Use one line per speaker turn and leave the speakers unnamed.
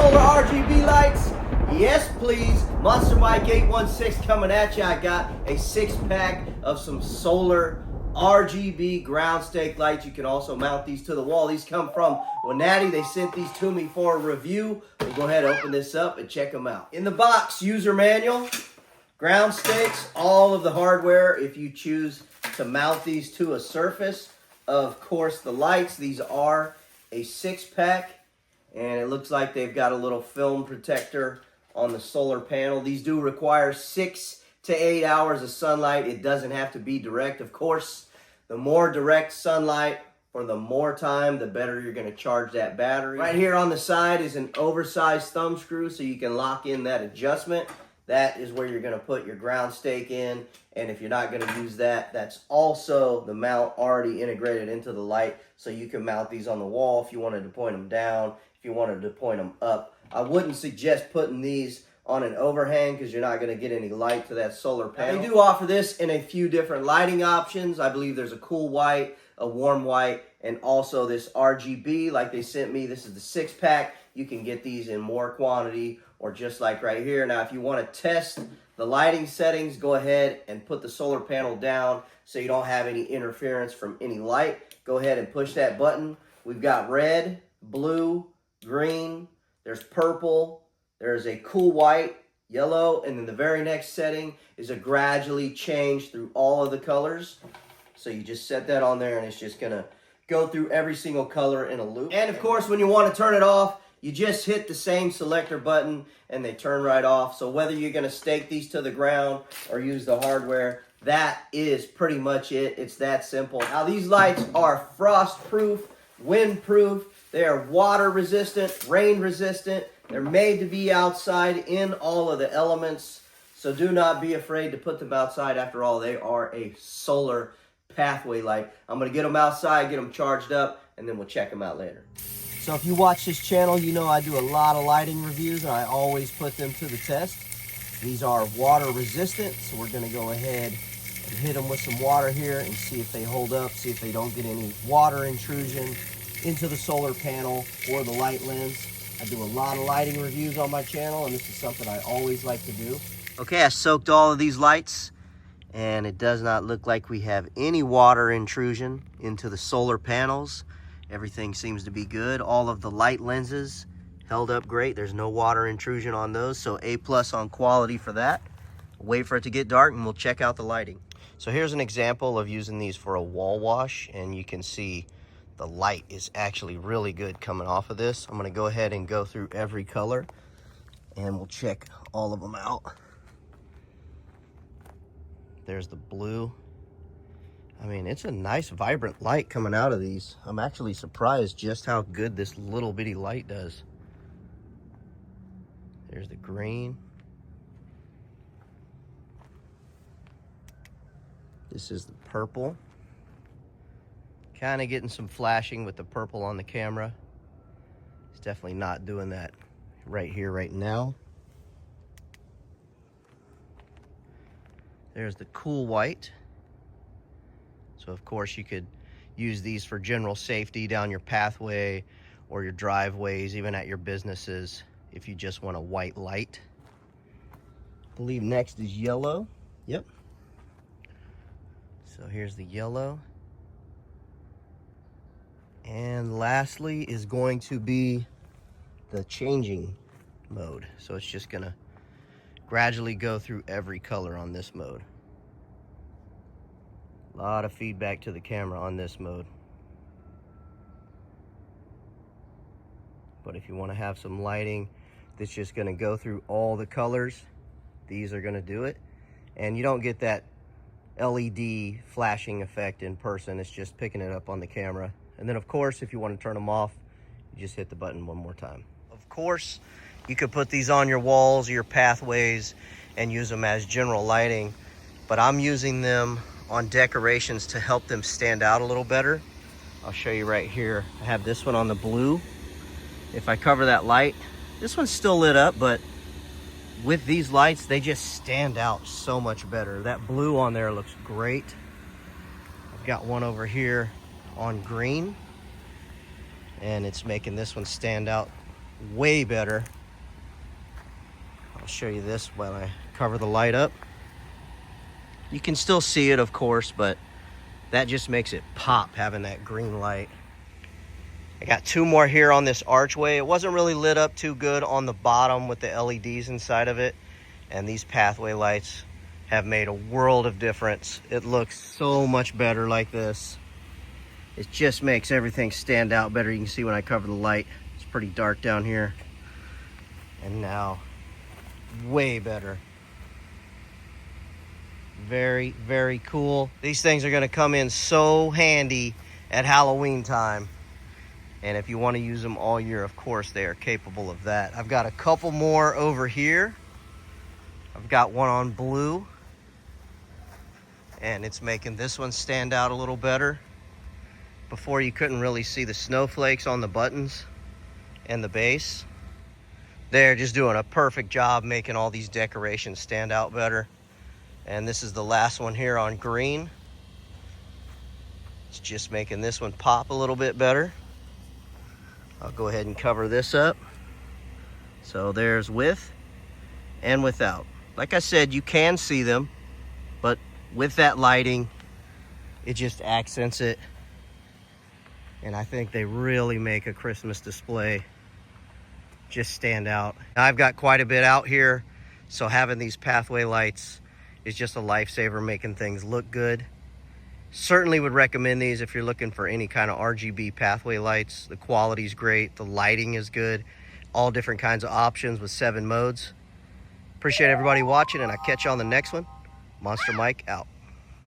solar RGB lights? Yes, please. Monster Mike 816 coming at you. I got a 6-pack of some solar RGB ground stake lights. You can also mount these to the wall. These come from Wenaty. They sent these to me for a review. We'll go ahead and open this up and check them out. In the box, user manual, ground stakes, all of the hardware if you choose to mount these to a surface. Of course, the lights. These are a 6-pack. And it looks like they've got a little film protector on the solar panel. These do require 6 to 8 hours of sunlight. It doesn't have to be direct. Of course, the more direct sunlight for the more time, the better you're going to charge that battery. Right here on the side is an oversized thumb screw so you can lock in that adjustment. That is where you're going to put your ground stake in. And if you're not going to use that, that's also the mount already integrated into the light. So you can mount these on the wall if you wanted to point them down. If you wanted to point them up. I wouldn't suggest putting these on an overhang because you're not going to get any light to that solar panel. They do offer this in a few different lighting options. I believe there's a cool white, a warm white, and also this RGB like they sent me. This is the 6-pack. You can get these in more quantity or just like right here. Now, if you want to test the lighting settings, go ahead and put the solar panel down so you don't have any interference from any light. Go ahead and push that button. We've got red, blue, green, there's purple, there's a cool white, yellow, and then the very next setting is a gradually change through all of the colors. So you just set that on there and it's just gonna go through every single color in a loop. And of course, when you want to turn it off, you just hit the same selector button and they turn right off. So whether you're gonna stake these to the ground or use the hardware, that is pretty much it. It's that simple. Now these lights are frost-proof, wind-proof, they are water resistant, rain resistant. They're made to be outside in all of the elements. So do not be afraid to put them outside. After all, they are a solar pathway light. I'm going to get them outside, get them charged up, and then we'll check them out later. So if you watch this channel, you know I do a lot of lighting reviews, and I always put them to the test. These are water resistant, so we're going to go ahead and hit them with some water here and see if they hold up, see if they don't get any water intrusion into the solar panel or the light lens. I do a lot of lighting reviews on my channel, and this is something I always like to do. Okay, I soaked all of these lights, and it does not look like we have any water intrusion into the solar panels. Everything seems to be good. All of the light lenses held up great. There's no water intrusion on those, so A+ on quality for that. Wait for it to get dark, and we'll check out the lighting. So here's an example of using these for a wall wash, and you can see the light is actually really good coming off of this. I'm going to go ahead and go through every color and we'll check all of them out. There's the blue. I mean, it's a nice vibrant light coming out of these. I'm actually surprised just how good this little bitty light does. There's the green. This is the purple. Kind of getting some flashing with the purple on the camera. It's definitely not doing that right here, right now. There's the cool white. So of course you could use these for general safety down your pathway or your driveways, even at your businesses, if you just want a white light. I believe next is yellow. Yep. So here's the yellow. And lastly is going to be the changing mode. So it's just gonna gradually go through every color on this mode. A lot of feedback to the camera on this mode. But if you want to have some lighting that's just gonna go through all the colors, these are gonna do it. And you don't get that LED flashing effect in person. It's just picking it up on the camera. And then of course, if you want to turn them off, you just hit the button one more time. Of course, you could put these on your walls, your pathways, and use them as general lighting. But I'm using them on decorations to help them stand out a little better. I'll show you right here. I have this one on the blue. If I cover that light, this one's still lit up, but with these lights, they just stand out so much better. That blue on there looks great. I've got one over here on green, and it's making this one stand out way better. I'll show you this while I cover the light up. You can still see it, of course, but that just makes it pop, having that green light. I got 2 more here on this archway. It wasn't really lit up too good on the bottom with the LEDs inside of it. And these pathway lights have made a world of difference. It looks so much better like this. It just makes everything stand out better. You can see when I cover the light, it's pretty dark down here. And now, way better. Very, very cool. These things are gonna come in so handy at Halloween time. And if you want to use them all year, of course, they are capable of that. I've got a couple more over here. I've got one on blue. And it's making this one stand out a little better. Before, you couldn't really see the snowflakes on the buttons and the base. They're just doing a perfect job making all these decorations stand out better. And this is the last one here on green. It's just making this one pop a little bit better. I'll go ahead and cover this up. So there's with and without. Like I said, you can see them, but with that lighting, it just accents it. And I think they really make a Christmas display just stand out. I've got quite a bit out here, so having these pathway lights is just a lifesaver, making things look good. Certainly would recommend these if you're looking for any kind of RGB pathway lights. The quality's great, the lighting is good, all different kinds of options with 7 modes. Appreciate everybody watching, and I'll catch you on the next one. Monster Mike out.